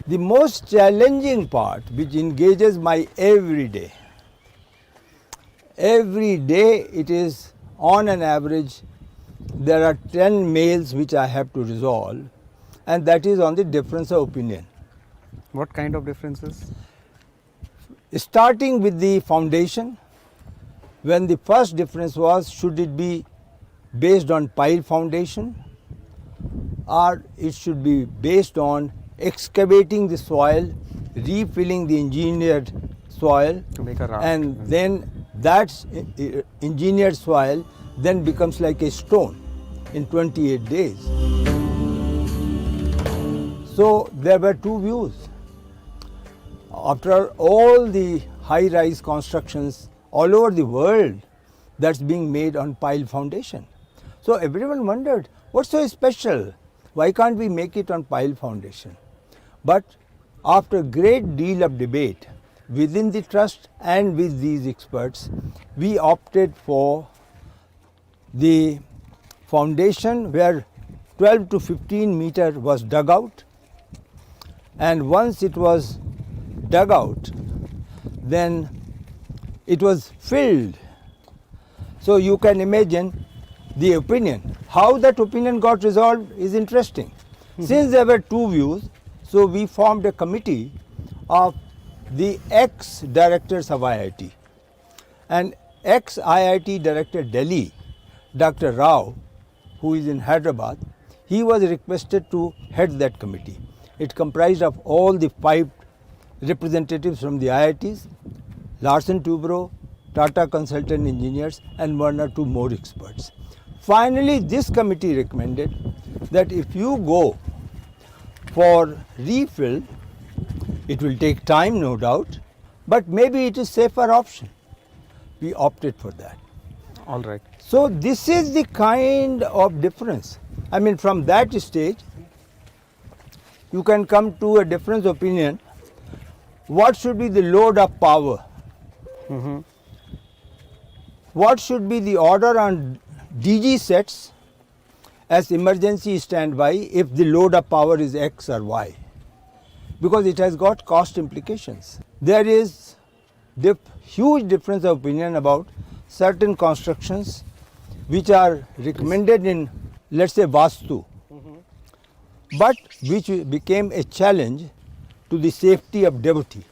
The most challenging part, which engages my every day it is on an average there are 10 mails which I have to resolve, and that is on the difference of opinion. What kind of differences? Starting with the foundation, when the first difference was, should it be based on pile foundation or it should be based on excavating the soil, refilling the engineered soil, To make a raft. and then that engineered soil then becomes like a stone in 28 days. So there were two views. After all the high-rise constructions all over the world that's being made on pile foundation. So everyone wondered, what's so special? Why can't we make it on pile foundation? But after a great deal of debate within the trust and with these experts, we opted for the foundation where 12 to 15 meter was dug out, and once it was dug out, then it was filled. So you can imagine the opinion. How that opinion got resolved is interesting. Since there were two views, so we formed a committee of the ex-directors of IIT. And ex-IIT Director Delhi, Dr. Rao, who is in Hyderabad, he was requested to head that committee. It comprised of all the 5 representatives from the IITs, Larsen Toubro, Tata Consultant Engineers, and 1 or 2 more experts. Finally, this committee recommended that if you go for refill, it will take time, no doubt, but maybe it is safer option. We opted for that. All right. So this is the kind of difference. I mean, from that stage, you can come to a difference of opinion. What should be the load of power? What should be the order on DG sets as emergency standby if the load of power is X or Y? Because it has got cost implications. There is huge difference of opinion about certain constructions which are recommended in, let's say, Vastu, but which became a challenge to the safety of devotee.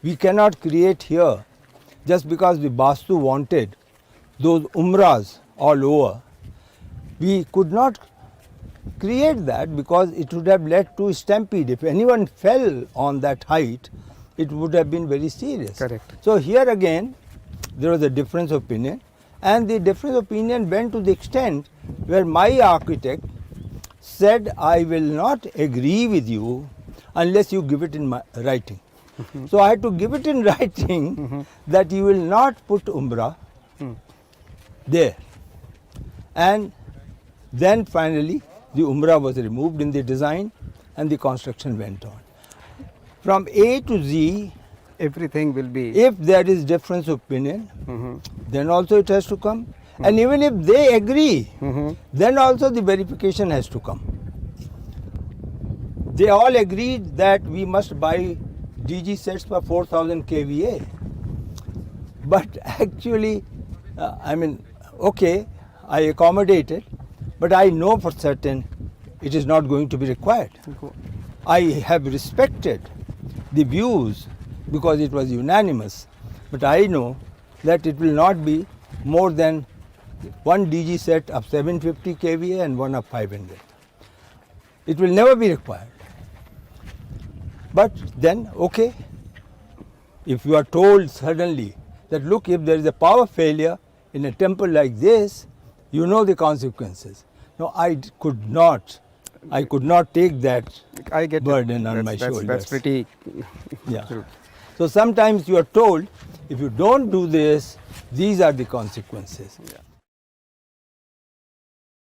We cannot create here just because the Vastu wanted those umras all over. We could not create that because it would have led to stampede. If anyone fell on that height, it would have been very serious. Correct. So here again, there was a difference of opinion, and the difference of opinion went to the extent where my architect said, I will not agree with you unless you give it in writing. So I had to give it in writing that you will not put Umbra there. And then finally the Umbra was removed in the design and the construction went on. From A to Z, Everything will be. if there is difference of opinion, then also it has to come. And even if they agree, then also the verification has to come. They all agreed that we must buy DG sets for 4000 kVA. But actually, okay, I accommodated, but I know for certain it is not going to be required. I have respected the views because it was unanimous, but I know that it will not be more than one DG set of 750 kVA and one of 500. It will never be required. But then, okay, if you are told suddenly that look, if there is a power failure in a temple like this, you know the consequences. No, I could not take that I get burden it. on my shoulders. That's pretty. Yeah. True. So sometimes you are told, if you don't do this, these are the consequences. Yeah.